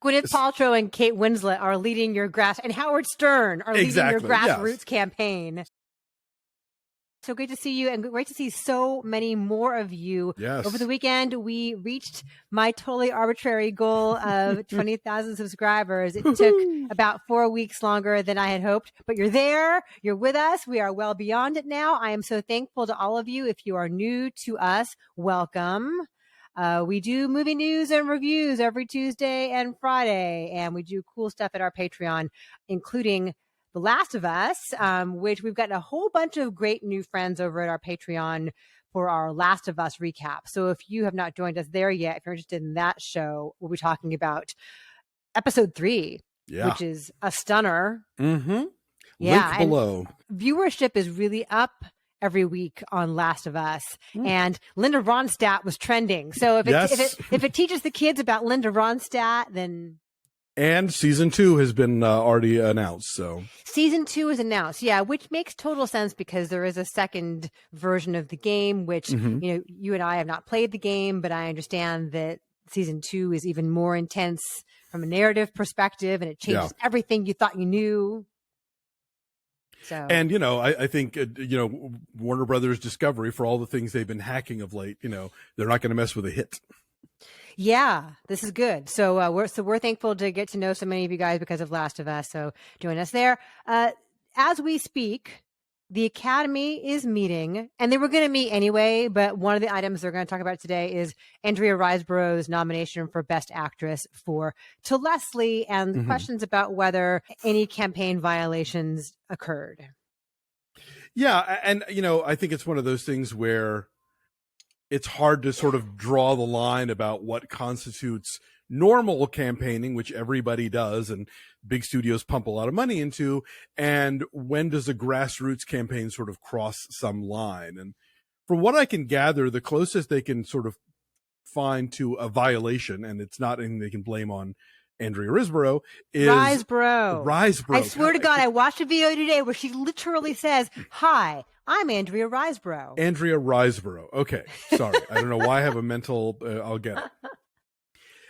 Gwyneth Paltrow and Kate Winslet are leading your and Howard Stern are leading your grassroots campaign. So great to see you, and great to see so many more of you. Yes. Over the weekend, we reached my totally arbitrary goal of 20,000 subscribers. It took about 4 weeks longer than I had hoped, but you're there. You're with us. We are well beyond it now. I am so thankful to all of you. If you are new to us, welcome. We do movie news and reviews every Tuesday and Friday, and we do cool stuff at our Patreon, including The Last of Us, which we've gotten a whole bunch of great new friends over at our Patreon for our Last of Us recap. So if you have not joined us there yet, if you're interested in that show, we'll be talking about episode 3, which is a stunner. Mm-hmm. Yeah, Link below. Viewership is really up every week on Last of Us, and Linda Ronstadt was trending. So if it teaches the kids about Linda Ronstadt, then. And season 2 has been already announced. So season 2 is announced, yeah, which makes total sense because there is a second version of the game, which you and I have not played the game, but I understand that season 2 is even more intense from a narrative perspective, and it changes everything you thought you knew. So, and I think Warner Brothers Discovery, for all the things they've been hacking of late, they're not going to mess with a hit. Yeah, this is good. So we're thankful to get to know so many of you guys because of Last of Us. So join us there. As we speak, the Academy is meeting, and they were going to meet anyway, but one of the items they're going to talk about today is Andrea Riseborough's nomination for Best Actress for To Leslie, and the questions about whether any campaign violations occurred. Yeah, and I think it's one of those things where it's hard to sort of draw the line about what constitutes normal campaigning, which everybody does and big studios pump a lot of money into, and when does a grassroots campaign sort of cross some line. And from what I can gather, the closest they can sort of find to a violation, and it's not anything they can blame on Andrea Riseborough, is Riseborough. I swear to God, I watched a video today where she literally says, "Hi, I'm Andrea Riseborough." Andrea Riseborough. Okay. Sorry. I don't know why I have a mental, I'll get it.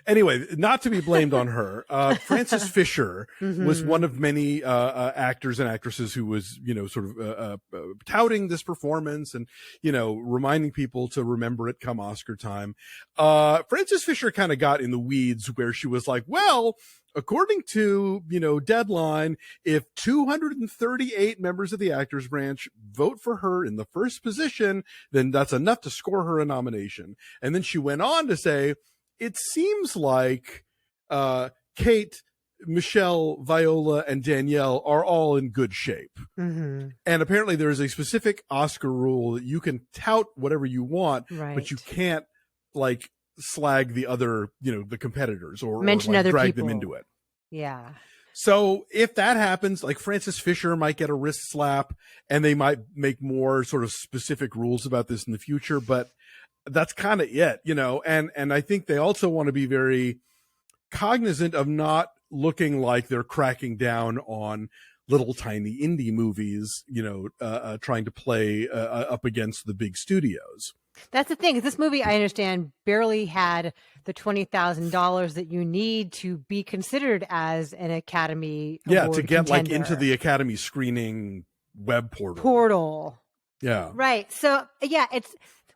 Anyway, not to be blamed on her. Frances Fisher was one of many actors and actresses who was, sort of touting this performance and, reminding people to remember it come Oscar time. Frances Fisher kind of got in the weeds where she was like, well, according to, Deadline, if 238 members of the actors branch vote for her in the first position, then that's enough to score her a nomination. And then she went on to say, it seems like Kate, Michelle, Viola, and Danielle are all in good shape. And apparently there is a specific Oscar rule that you can tout whatever you want, but you can't slag the other, the competitors or mention other drag people. them into it. Yeah. So if that happens, like Frances Fisher might get a wrist slap, and they might make more sort of specific rules about this in the future, but that's kind of it, and I think they also want to be very cognizant of not looking like they're cracking down on little tiny indie movies, trying to play up against the big studios. That's the thing. This movie, I understand, barely had the $20,000 that you need to be considered as an Academy Award to get contender. into the Academy screening web portal. Yeah. Right. So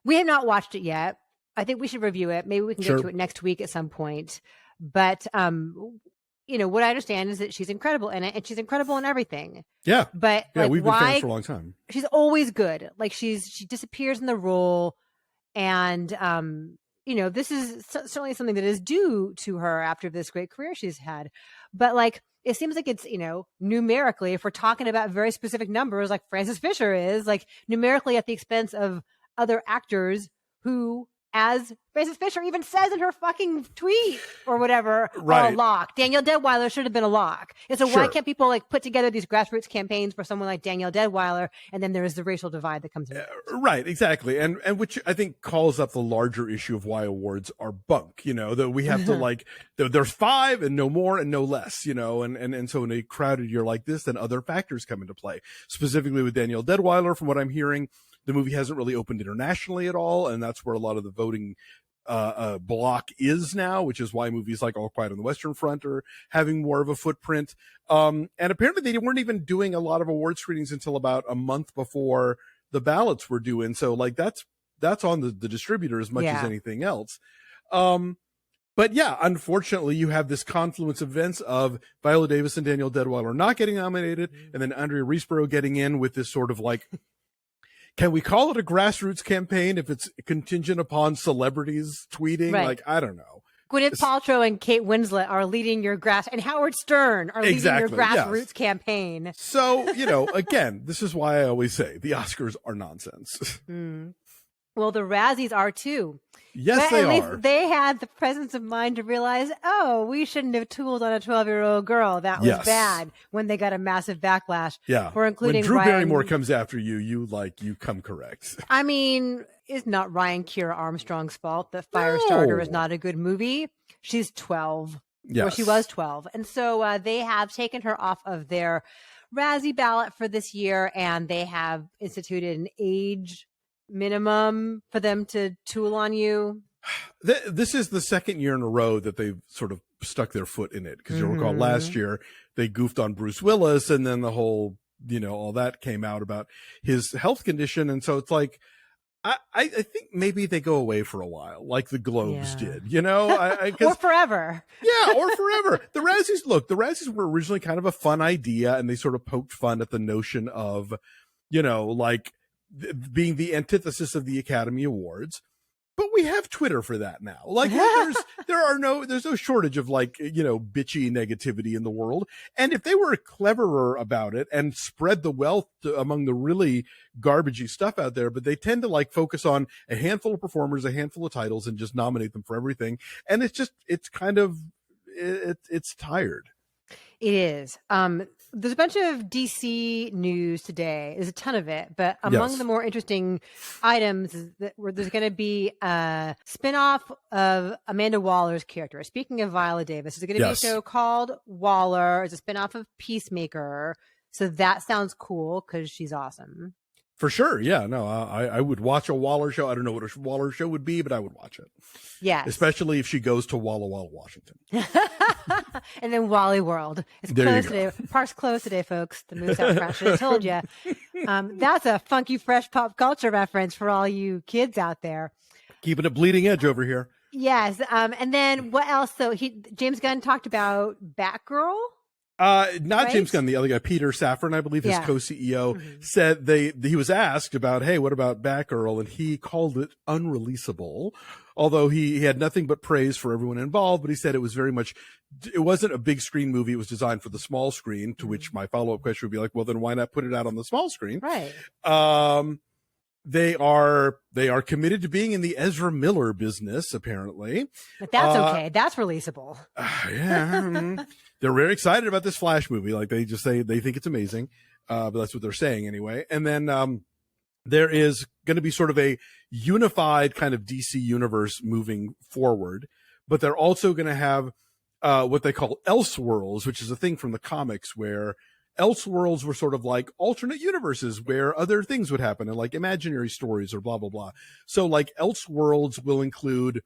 we have not watched it yet. I think we should review it. Maybe we can get to it next week at some point. But, what I understand is that she's incredible in it, and she's incredible in everything. Yeah. But we've been fans for a long time. She's always good. She disappears in the role. And, this is certainly something that is due to her after this great career she's had. But it seems like it's, numerically, if we're talking about very specific numbers, like Frances Fisher is, numerically at the expense of other actors who, as Frances Fisher even says in her fucking tweet or whatever, are a lock. Danielle Deadwyler should have been a lock. And so why can't people put together these grassroots campaigns for someone like Danielle Deadwyler, and then there is the racial divide that comes in? Right, exactly. And which I think calls up the larger issue of why awards are bunk, that we have to there's 5 and no more and no less, and so in a crowded year like this, then other factors come into play. Specifically with Danielle Deadwyler, from what I'm hearing, the movie hasn't really opened internationally at all, and that's where a lot of the voting block is now, which is why movies like All Quiet on the Western Front are having more of a footprint. And apparently they weren't even doing a lot of award screenings until about a month before the ballots were due in. So like that's on the distributor as much as anything else. But yeah, unfortunately, you have this confluence of events of Viola Davis and Daniel Deadwyler not getting nominated, and then Andrea Riseborough getting in with this sort of like, can we call it a grassroots campaign if it's contingent upon celebrities tweeting? Right. Like, I don't know. Gwyneth Paltrow and Kate Winslet are leading your and Howard Stern are leading your grassroots campaign. So, again, this is why I always say the Oscars are nonsense. Well, the Razzies are too. Yes, but they at are. least they had the presence of mind to realize, we shouldn't have tooled on a 12-year-old girl. That was bad when they got a massive backlash. Yeah. For including when Drew Ryan... Barrymore comes after you, you come correct. I mean, it's not Ryan Kiera Armstrong's fault that Firestarter is not a good movie. She's 12. Yes. Or she was 12. And so they have taken her off of their Razzie ballot for this year, and they have instituted an age minimum for them to tool on you. This is the second year in a row that they've sort of stuck their foot in it, because you'll recall last year they goofed on Bruce Willis, and then the whole all that came out about his health condition. And so it's like I think maybe they go away for a while, like the Globes did, or forever. Yeah, or forever. The Razzies were originally kind of a fun idea, and they sort of poked fun at the notion of like being the antithesis of the Academy Awards. But we have Twitter for that now. Like there's no shortage of like, bitchy negativity in the world. And if they were cleverer about it and spread the wealth among the really garbagey stuff out there, but they tend to like focus on a handful of performers, a handful of titles, and just nominate them for everything. And it's tired. It is. There's a bunch of DC news today. There's a ton of it, but among the more interesting items is that there's going to be a spinoff of Amanda Waller's character. Speaking of Viola Davis, there's going to be a show called Waller. It's a spinoff of Peacemaker. So that sounds cool because she's awesome. For sure. Yeah, no, I would watch a Waller show. I don't know what a Waller show would be, but I would watch it. Yeah. Especially if she goes to Walla Walla, Washington. And then Wally World. It's closed today. Park's closed today, folks. The moose out front. Should have told you. That's a funky, fresh pop culture reference for all you kids out there. Keeping it bleeding edge over here. Yes. And then what else? So James Gunn talked about Batgirl. Not James Gunn, the other guy, Peter Safran, I believe, his co-CEO, said he was asked about, hey, what about Batgirl? And he called it unreleasable, although he had nothing but praise for everyone involved. But he said it wasn't a big screen movie. It was designed for the small screen, to which my follow-up question would be like, well, then why not put it out on the small screen? Right. They are committed to being in the Ezra Miller business, apparently. But that's okay. That's releasable. Yeah. They're very excited about this Flash movie. Like they just say they think it's amazing. But that's what they're saying anyway. And then there is going to be sort of a unified kind of DC universe moving forward. But they're also going to have what they call Elseworlds, which is a thing from the comics where Elseworlds were sort of like alternate universes where other things would happen, and like imaginary stories or blah, blah, blah. So like Elseworlds will include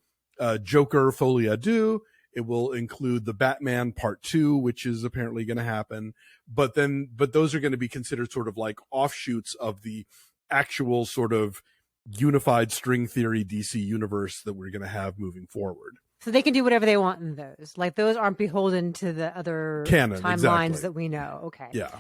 Joker Folie à Deux. It will include the Batman Part 2, which is apparently going to happen. But those are going to be considered sort of like offshoots of the actual sort of unified string theory DC universe that we're going to have moving forward. So they can do whatever they want in those. Like those aren't beholden to the other canon timelines that we know. Okay. Yeah.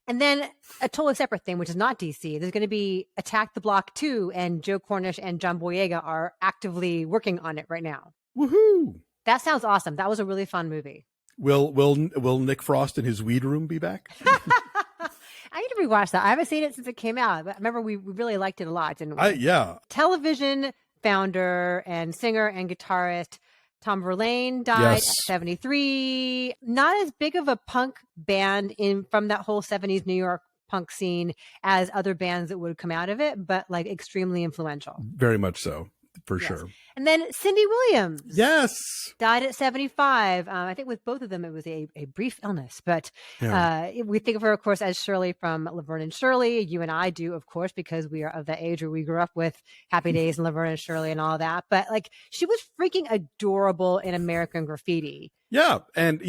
And then a totally separate thing, which is not DC. There's going to be Attack the Block 2, and Joe Cornish and John Boyega are actively working on it right now. Woohoo! That sounds awesome. That was a really fun movie. Will Nick Frost in his weed room be back? I need to rewatch that. I haven't seen it since it came out. But I remember we really liked it a lot, didn't we? Yeah. Television founder and singer and guitarist Tom Verlaine died at 73. Not as big of a punk band from that whole 70s New York punk scene as other bands that would come out of it, but like extremely influential. Very much so. for sure. And then Cindy Williams. Yes. Died at 75. I think with both of them, it was a brief illness. But we think of her, of course, as Shirley from Laverne and Shirley. You and I do, of course, because we are of the age where we grew up with Happy Days and Laverne and Shirley and all that. But like, she was freaking adorable in American Graffiti. Yeah. And,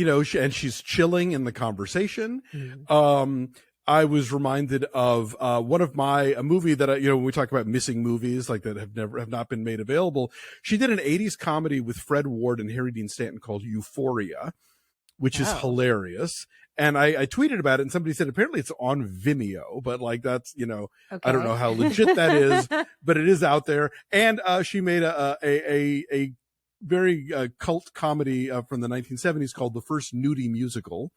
she's chilling in the conversation. I was reminded of a movie that when we talk about missing movies like that have not been made available. She did an 80s comedy with Fred Ward and Harry Dean Stanton called Euphoria, which is hilarious. And I tweeted about it, and somebody said apparently it's on Vimeo, but like that's okay. I don't know how legit that is, but it is out there. And she made a very cult comedy from the 1970s called The First Nudie Musical.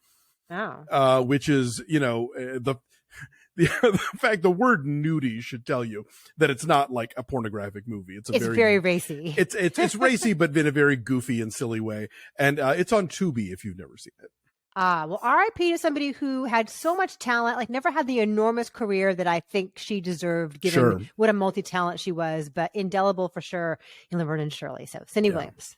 Oh. Which is, the fact the word nudie should tell you that it's not like a pornographic movie. It's very racy. It's racy, but in a very goofy and silly way. And it's on Tubi if you've never seen it. Well, R.I.P. to somebody who had so much talent, like never had the enormous career that I think she deserved, given what a multi-talent she was, but indelible for sure in Laverne and Shirley. So Cindy Williams.